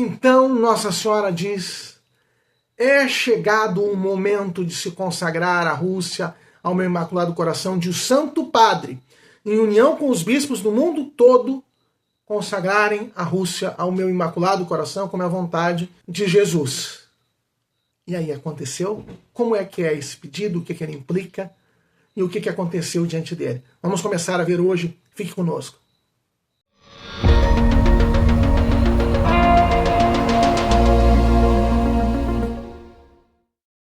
Então Nossa Senhora diz: é chegado o momento de se consagrar a Rússia ao meu Imaculado Coração, de o Santo Padre, em união com os bispos do mundo todo, consagrarem a Rússia ao meu Imaculado Coração, como é a vontade de Jesus. E aí aconteceu? Como é que é esse pedido? O que ele implica? E o que aconteceu diante dele? Vamos começar a ver hoje. Fique conosco.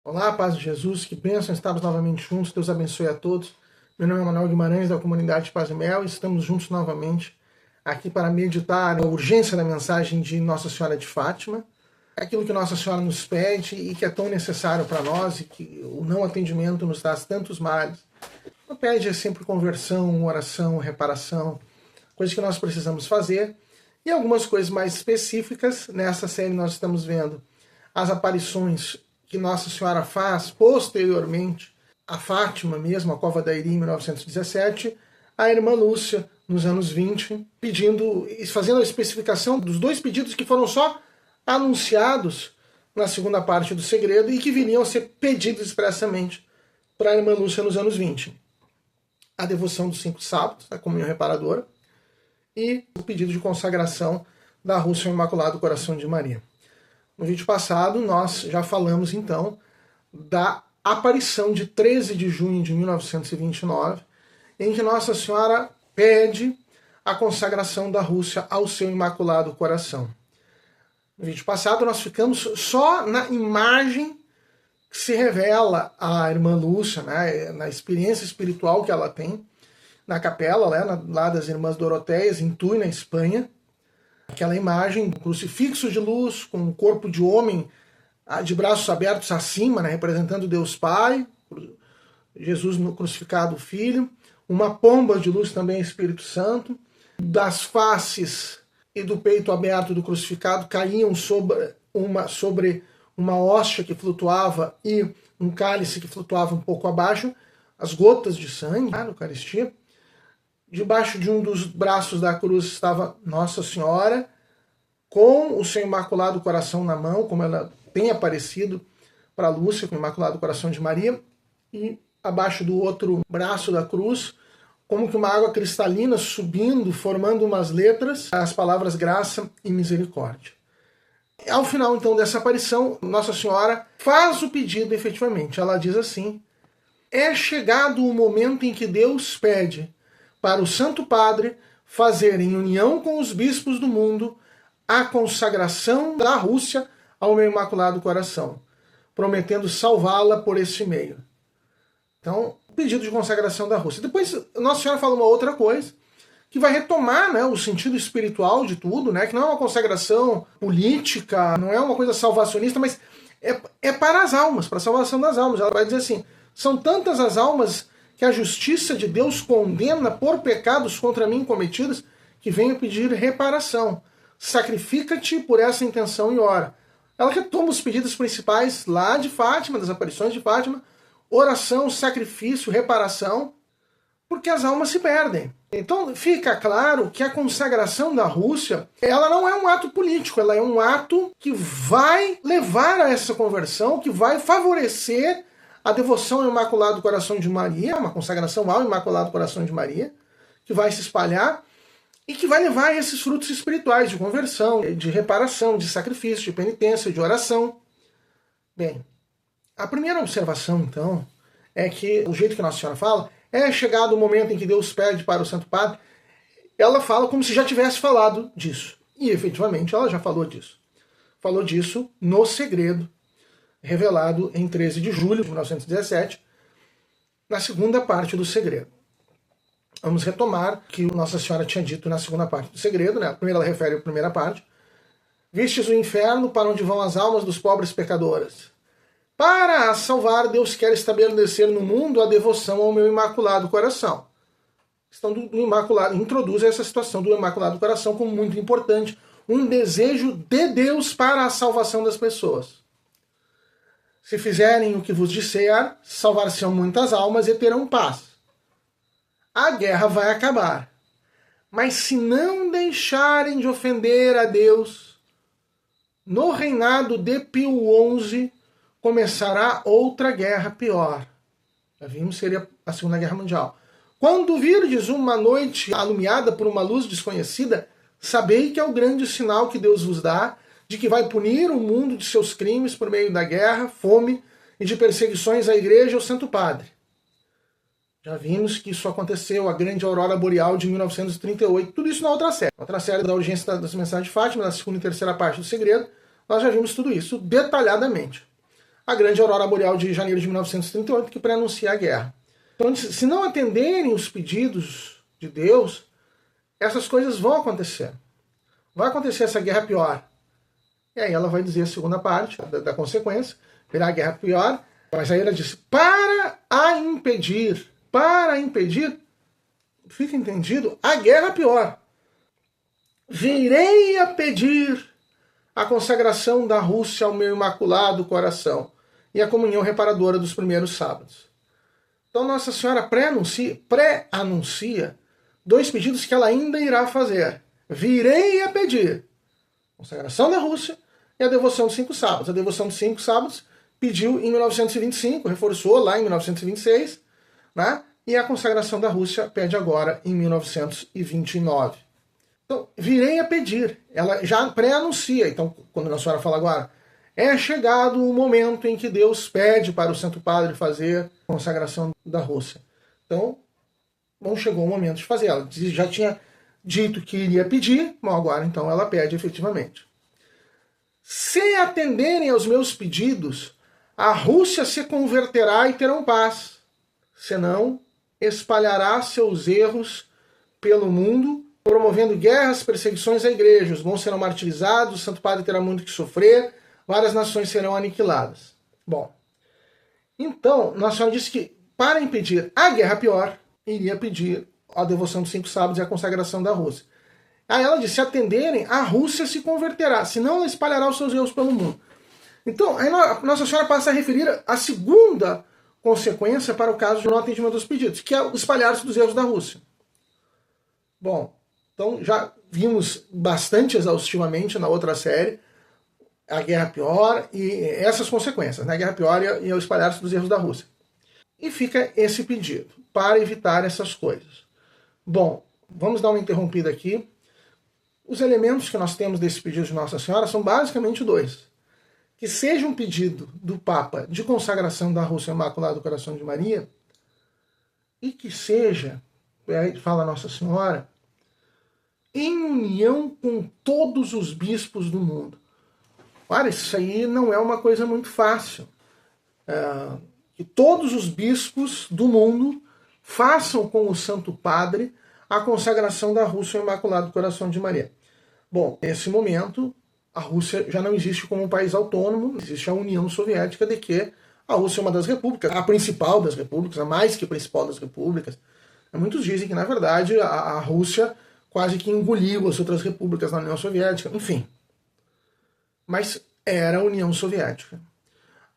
Olá, paz de Jesus, que bênção estarmos novamente juntos. Deus abençoe a todos. Meu nome é Manuel Guimarães, da comunidade Paz e Mel, e estamos juntos novamente aqui para meditar a urgência da mensagem de Nossa Senhora de Fátima, aquilo que Nossa Senhora nos pede e que é tão necessário para nós e que o não atendimento nos traz tantos males. O que pede é sempre conversão, oração, reparação, coisas que nós precisamos fazer. E algumas coisas mais específicas. Nessa série nós estamos vendo as aparições que Nossa Senhora faz posteriormente a Fátima mesmo, a Cova da Iria em 1917, a irmã Lúcia nos anos 20, fazendo a especificação dos dois pedidos que foram só anunciados na segunda parte do segredo e que viriam a ser pedidos expressamente para a irmã Lúcia nos anos 20. A devoção dos 5 sábados, a comunhão reparadora, e o pedido de consagração da Rússia ao Imaculado Coração de Maria. No vídeo passado, nós já falamos, então, da aparição de 13 de junho de 1929, em que Nossa Senhora pede a consagração da Rússia ao seu Imaculado Coração. No vídeo passado, nós ficamos só na imagem que se revela à irmã Lúcia, né, na experiência espiritual que ela tem, na capela, lá das Irmãs Doroteias, em Tui, na Espanha. Aquela imagem, um crucifixo de luz, com um corpo de homem de braços abertos acima, né, representando Deus Pai, Jesus no crucificado Filho, uma pomba de luz também, Espírito Santo, das faces e do peito aberto do crucificado caíam sobre uma hóstia que flutuava e um cálice que flutuava um pouco abaixo, as gotas de sangue na Eucaristia. Debaixo de um dos braços da cruz estava Nossa Senhora, com o seu Imaculado Coração na mão, como ela tem aparecido para Lúcia, com o Imaculado Coração de Maria, e abaixo do outro braço da cruz, como que uma água cristalina subindo, formando umas letras, as palavras graça e misericórdia. Ao final, então, dessa aparição, Nossa Senhora faz o pedido efetivamente. Ela diz assim: é chegado o momento em que Deus pede para o Santo Padre fazer, em união com os bispos do mundo, a consagração da Rússia ao meu Imaculado Coração, prometendo salvá-la por este meio. Então, pedido de consagração da Rússia. Depois, Nossa Senhora fala uma outra coisa, que vai retomar, né, o sentido espiritual de tudo, né, que não é uma consagração política, não é uma coisa salvacionista, mas é para as almas, para a salvação das almas. Ela vai dizer assim: são tantas as almas que a justiça de Deus condena por pecados contra mim cometidos, que venho pedir reparação. Sacrifica-te por essa intenção e ora. Ela retoma os pedidos principais lá de Fátima, das aparições de Fátima: oração, sacrifício, reparação, porque as almas se perdem. Então fica claro que a consagração da Rússia, ela não é um ato político, ela é um ato que vai levar a essa conversão, que vai favorecer a devoção ao Imaculado Coração de Maria, uma consagração ao Imaculado Coração de Maria, que vai se espalhar e que vai levar a esses frutos espirituais de conversão, de reparação, de sacrifício, de penitência, de oração. Bem, a primeira observação, então, é que o jeito que Nossa Senhora fala, é chegado o momento em que Deus pede para o Santo Padre, ela fala como se já tivesse falado disso. E, efetivamente, ela já falou disso. Falou disso no segredo, revelado em 13 de julho de 1917, na segunda parte do segredo. Vamos retomar o que Nossa Senhora tinha dito na segunda parte do segredo, né? Primeiro ela refere à primeira parte. Vistes o inferno para onde vão as almas dos pobres pecadoras. Para as salvar, Deus quer estabelecer no mundo a devoção ao meu Imaculado Coração. A questão do Imaculado introduz essa situação do Imaculado Coração como muito importante, um desejo de Deus para a salvação das pessoas. Se fizerem o que vos disser, salvar-se-ão muitas almas e terão paz. A guerra vai acabar. Mas se não deixarem de ofender a Deus, No reinado de Pio XI começará outra guerra pior. Já vimos, seria a Segunda Guerra Mundial. Quando virdes uma noite alumiada por uma luz desconhecida, sabei que é o grande sinal que Deus vos dá, de que vai punir o mundo de seus crimes por meio da guerra, fome e de perseguições à igreja e ao Santo Padre. Já vimos que isso aconteceu, a grande aurora boreal de 1938, tudo isso na outra série da urgência das mensagens de Fátima, da segunda e terceira parte do segredo, nós já vimos tudo isso detalhadamente. A grande aurora boreal de janeiro de 1938, que pré-anuncia a guerra. Então, se não atenderem os pedidos de Deus, essas coisas vão acontecer. Vai acontecer essa guerra pior. E aí ela vai dizer a segunda parte da consequência, virá a guerra pior, mas aí ela disse, para impedir, fica entendido, a guerra pior. Virei a pedir a consagração da Rússia ao meu imaculado coração e a comunhão reparadora dos primeiros sábados. Então Nossa Senhora pré-anuncia dois pedidos que ela ainda irá fazer. Virei a pedir consagração da Rússia e a devoção dos 5 sábados. A devoção dos 5 sábados pediu em 1925, reforçou lá em 1926, né? E a consagração da Rússia pede agora em 1929. Então, virei a pedir. Ela já pré-anuncia. Então, quando Nossa Senhora fala agora, é chegado o momento em que Deus pede para o Santo Padre fazer a consagração da Rússia. Então, não chegou o momento de fazer. Ela já tinha dito que iria pedir, bom, agora então ela pede efetivamente. Se atenderem aos meus pedidos, a Rússia se converterá e terão paz. Senão, espalhará seus erros pelo mundo, promovendo guerras, perseguições à igreja. Os bons serão martirizados, o Santo Padre terá muito que sofrer, várias nações serão aniquiladas. Bom, então, Nossa Senhora disse que, para impedir a guerra pior, iria pedir a devoção dos 5 sábados e a consagração da Rússia. Aí ela disse, se atenderem, a Rússia se converterá, senão ela espalhará os seus erros pelo mundo. Então, aí Nossa Senhora passa a referir a segunda consequência para o caso de não atendimento dos pedidos, que é o espalhar-se dos erros da Rússia. Bom, então já vimos bastante exaustivamente na outra série a guerra pior e essas consequências, né? A guerra pior e o espalhar-se dos erros da Rússia. E fica esse pedido, para evitar essas coisas. Bom, vamos dar uma interrompida aqui. Os elementos que nós temos desse pedido de Nossa Senhora são basicamente 2. Que seja um pedido do Papa de consagração da Rússia ao Imaculado Coração de Maria e que seja, fala Nossa Senhora, em união com todos os bispos do mundo. Olha, isso aí não é uma coisa muito fácil. Que todos os bispos do mundo façam com o Santo Padre a consagração da Rússia ao Imaculado Coração de Maria. Bom, nesse momento, a Rússia já não existe como um país autônomo, existe a União Soviética, de que a Rússia é uma das repúblicas, a principal das repúblicas, a mais que principal das repúblicas. Muitos dizem que, na verdade, a Rússia quase que engoliu as outras repúblicas na União Soviética, enfim. Mas era a União Soviética.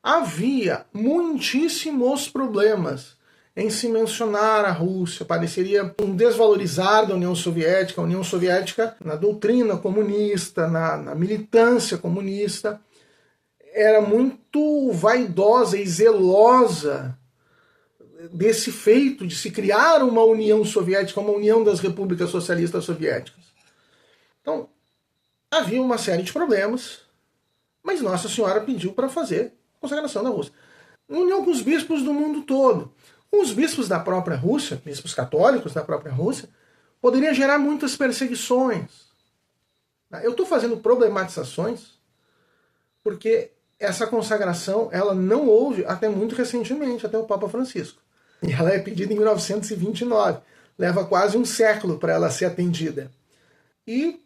Havia muitíssimos problemas em se mencionar a Rússia. Pareceria um desvalorizar da União Soviética. A União Soviética, na doutrina comunista, na militância comunista, era muito vaidosa e zelosa desse feito de se criar uma União Soviética, uma união das repúblicas socialistas soviéticas. Então, havia uma série de problemas, mas Nossa Senhora pediu para fazer a consagração da Rússia. Em união com os bispos do mundo todo. Os bispos da própria Rússia, bispos católicos da própria Rússia, poderia gerar muitas perseguições. Eu estou fazendo problematizações porque essa consagração ela não houve até muito recentemente, até o Papa Francisco. E ela é pedida em 1929. Leva quase um século para ela ser atendida. E,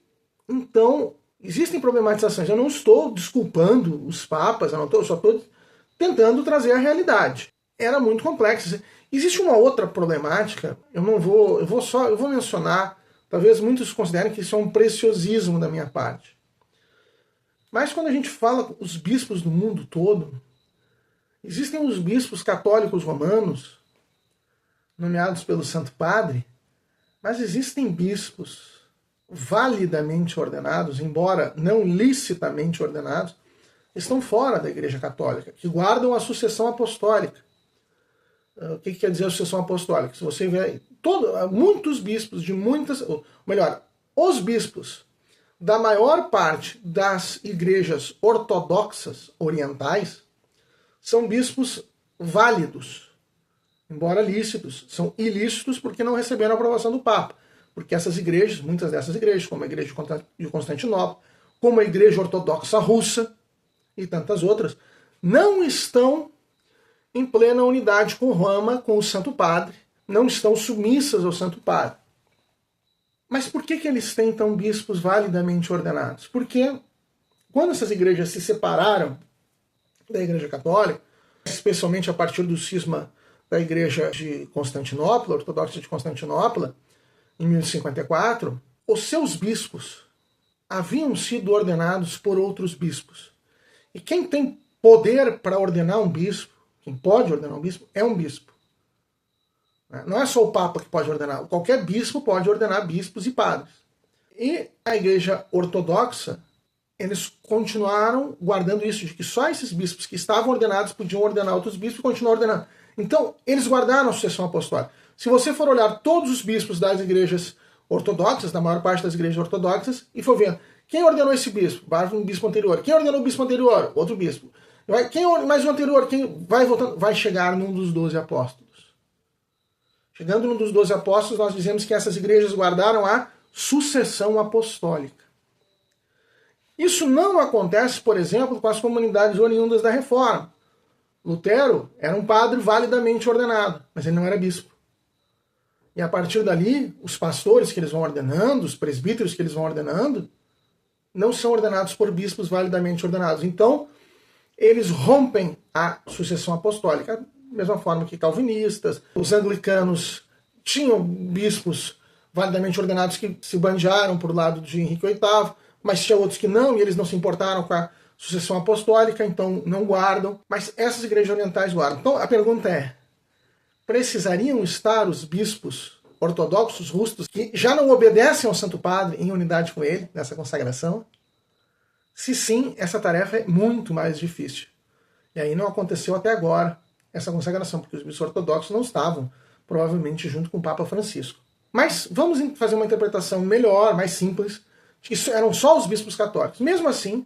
então, existem problematizações. Eu não estou desculpando os papas, eu só estou tentando trazer a realidade. Era muito complexo. Existe uma outra problemática, eu vou mencionar, talvez muitos considerem que isso é um preciosismo da minha parte. Mas quando a gente fala os bispos do mundo todo, existem os bispos católicos romanos, nomeados pelo Santo Padre, mas existem bispos validamente ordenados, embora não licitamente ordenados, estão fora da Igreja Católica, que guardam a sucessão apostólica. O que quer dizer a sucessão apostólica? Se você vê muitos bispos de muitas, ou melhor, os bispos da maior parte das igrejas ortodoxas orientais são bispos válidos, embora lícitos. São ilícitos porque não receberam a aprovação do Papa. Porque essas igrejas, muitas dessas igrejas, como a Igreja de Constantinopla, como a Igreja Ortodoxa Russa e tantas outras, não estão em plena unidade com Roma, com o Santo Padre, não estão submissas ao Santo Padre. Mas por que eles têm então bispos validamente ordenados? Porque quando essas igrejas se separaram da Igreja Católica, especialmente a partir do cisma da Igreja de Constantinopla, Ortodoxa de Constantinopla, em 1054, os seus bispos haviam sido ordenados por outros bispos. E quem tem poder para ordenar um bispo, quem pode ordenar um bispo, é um bispo. Não é só o Papa que pode ordenar, qualquer bispo pode ordenar bispos e padres. E a Igreja Ortodoxa, eles continuaram guardando isso, de que só esses bispos que estavam ordenados podiam ordenar outros bispos e continuar ordenando. Então, eles guardaram a sucessão apostólica. Se você for olhar todos os bispos das igrejas ortodoxas, da maior parte das igrejas ortodoxas, e for ver quem ordenou esse bispo, vai um bispo anterior. Quem ordenou o bispo anterior? Outro bispo. Quem mais um anterior? Quem vai voltando? Vai chegar num dos 12 apóstolos. Chegando num dos 12 apóstolos, nós dizemos que essas igrejas guardaram a sucessão apostólica. Isso não acontece, por exemplo, com as comunidades oriundas da Reforma. Lutero era um padre validamente ordenado, mas ele não era bispo. E a partir dali, os pastores que eles vão ordenando, os presbíteros que eles vão ordenando, não são ordenados por bispos validamente ordenados. Então, eles rompem a sucessão apostólica. Da mesma forma que calvinistas, os anglicanos tinham bispos validamente ordenados que se bandearam por lado de Henrique VIII, mas tinha outros que não, e eles não se importaram com a sucessão apostólica, então não guardam. Mas essas igrejas orientais guardam. Então a pergunta é, precisariam estar os bispos ortodoxos russos que já não obedecem ao Santo Padre em unidade com ele, nessa consagração? Se sim, essa tarefa é muito mais difícil. E aí não aconteceu até agora essa consagração, porque os bispos ortodoxos não estavam, provavelmente, junto com o Papa Francisco. Mas vamos fazer uma interpretação melhor, mais simples, de que eram só os bispos católicos. Mesmo assim,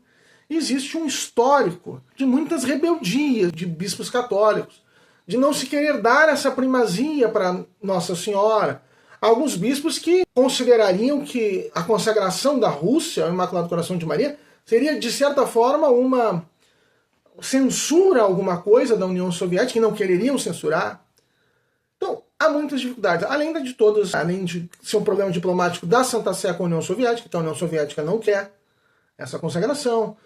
existe um histórico de muitas rebeldias de bispos católicos, de não se querer dar essa primazia para Nossa Senhora. Alguns bispos que considerariam que a consagração da Rússia ao Imaculado Coração de Maria seria, de certa forma, uma censura a alguma coisa da União Soviética, e não quereriam censurar. Então, há muitas dificuldades. Além de ser um problema diplomático da Santa Sé com a União Soviética, que a União Soviética não quer essa consagração,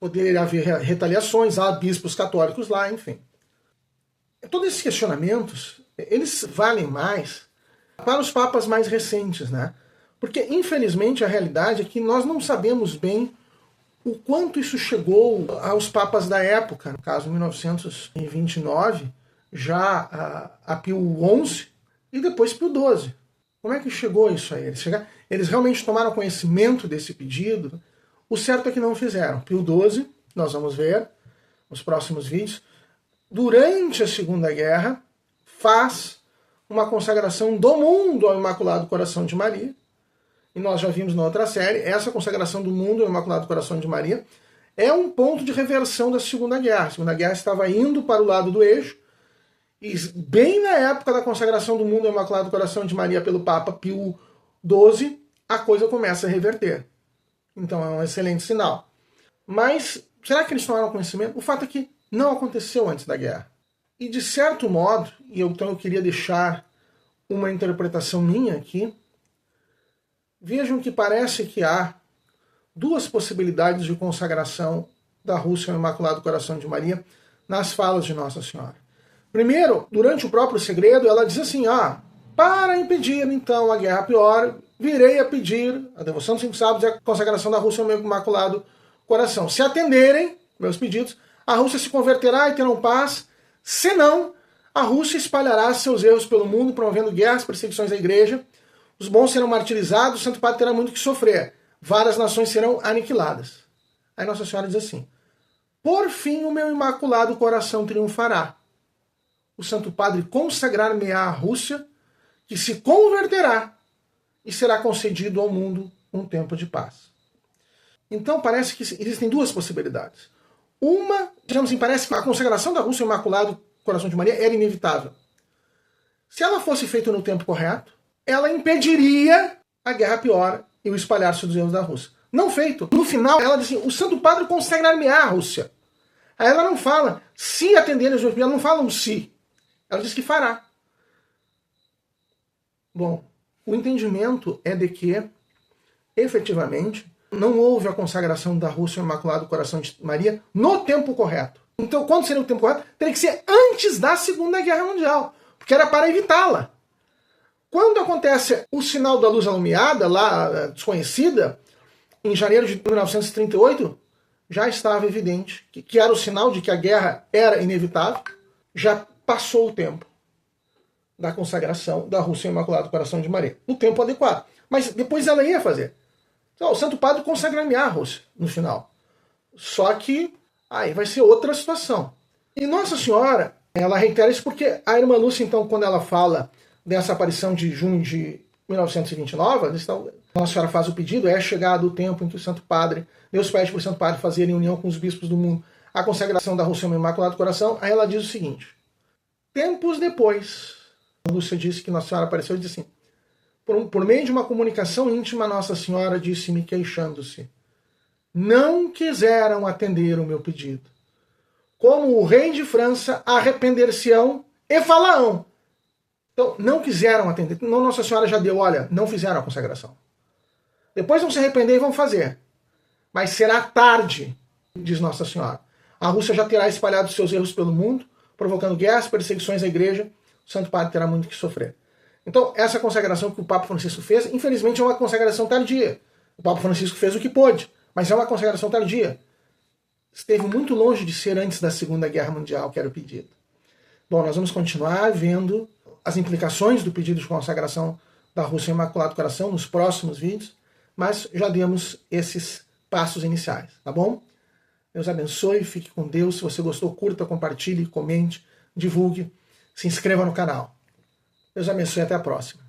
poderia haver retaliações, há bispos católicos lá, enfim. Todos esses questionamentos, eles valem mais para os papas mais recentes, né? Porque, infelizmente, a realidade é que nós não sabemos bem o quanto isso chegou aos papas da época, no caso 1929, já a Pio XI e depois Pio XII. Como é que chegou isso a eles? Eles realmente tomaram conhecimento desse pedido? O certo é que não fizeram. Pio XII, nós vamos ver nos próximos vídeos, durante a Segunda Guerra, faz uma consagração do mundo ao Imaculado Coração de Maria. E nós já vimos na outra série, essa consagração do mundo ao Imaculado Coração de Maria é um ponto de reversão da Segunda Guerra. A Segunda Guerra estava indo para o lado do eixo, e bem na época da consagração do mundo ao Imaculado Coração de Maria pelo Papa Pio XII, a coisa começa a reverter. Então é um excelente sinal. Mas será que eles tomaram conhecimento? O fato é que não aconteceu antes da guerra. E de certo modo, então eu queria deixar uma interpretação minha aqui, vejam que parece que há duas possibilidades de consagração da Rússia ao Imaculado Coração de Maria nas falas de Nossa Senhora. Primeiro, durante o próprio segredo, ela diz assim, para impedir então a guerra pior, virei a pedir a devoção dos 5 sábados e a consagração da Rússia ao meu Imaculado Coração. Se atenderem meus pedidos, a Rússia se converterá e terão paz, senão a Rússia espalhará seus erros pelo mundo, promovendo guerras, perseguições à igreja, Os bons serão martirizados, o Santo Padre terá muito que sofrer. Várias nações serão aniquiladas. Aí Nossa Senhora diz assim: por fim o meu imaculado coração triunfará. O Santo Padre consagrar-me-á à Rússia, que se converterá e será concedido ao mundo um tempo de paz. Então parece que existem duas possibilidades. Uma, digamos assim, parece que a consagração da Rússia ao Imaculado Coração de Maria era inevitável. Se ela fosse feita no tempo correto, ela impediria a guerra pior e o espalhar-se dos erros da Rússia. Não feito. No final, ela diz assim: o Santo Padre consagrar-me-á à Rússia. Aí ela não fala se atenderem os meus pedidos, ela não fala um se. Ela diz que fará. Bom, o entendimento é de que, efetivamente, não houve a consagração da Rússia ao Imaculado Coração de Maria no tempo correto. Então, quando seria o tempo correto? Teria que ser antes da Segunda Guerra Mundial, porque era para evitá-la. Quando acontece o sinal da luz alumiada, lá desconhecida, em janeiro de 1938, já estava evidente que era o sinal de que a guerra era inevitável. Já passou o tempo da consagração da Rússia ao Imaculado Coração de Maria, no tempo adequado. Mas depois ela ia fazer. Então, o Santo Padre consagrar-me-á a Rússia, no final. Só que aí vai ser outra situação. E Nossa Senhora, ela reitera isso porque a irmã Lúcia, então, quando ela fala dessa aparição de junho de 1929, então, Nossa Senhora faz o pedido: é chegado o tempo em que o Santo Padre, Deus pede para o Santo Padre fazer em união com os bispos do mundo a consagração da Rússia ao Imaculado Coração. Aí ela diz o seguinte: tempos depois, a Lúcia disse que Nossa Senhora apareceu e disse assim: por meio de uma comunicação íntima, Nossa Senhora disse-me queixando-se: não quiseram atender o meu pedido. Como o rei de França, arrepender-se-ão e falarão. Então, não quiseram atender. Não, Nossa Senhora já deu, olha, não fizeram a consagração. Depois vão se arrepender e vão fazer. Mas será tarde, diz Nossa Senhora. A Rússia já terá espalhado seus erros pelo mundo, provocando guerras, perseguições à igreja. O Santo Padre terá muito que sofrer. Então, essa consagração que o Papa Francisco fez, infelizmente, é uma consagração tardia. O Papa Francisco fez o que pôde, mas é uma consagração tardia. Esteve muito longe de ser antes da Segunda Guerra Mundial, que era o pedido. Bom, nós vamos continuar vendo as implicações do pedido de consagração da Rússia ao Imaculado Coração nos próximos vídeos, mas já demos esses passos iniciais, tá bom? Deus abençoe, fique com Deus. Se você gostou, curta, compartilhe, comente, divulgue, se inscreva no canal. Deus abençoe e até a próxima.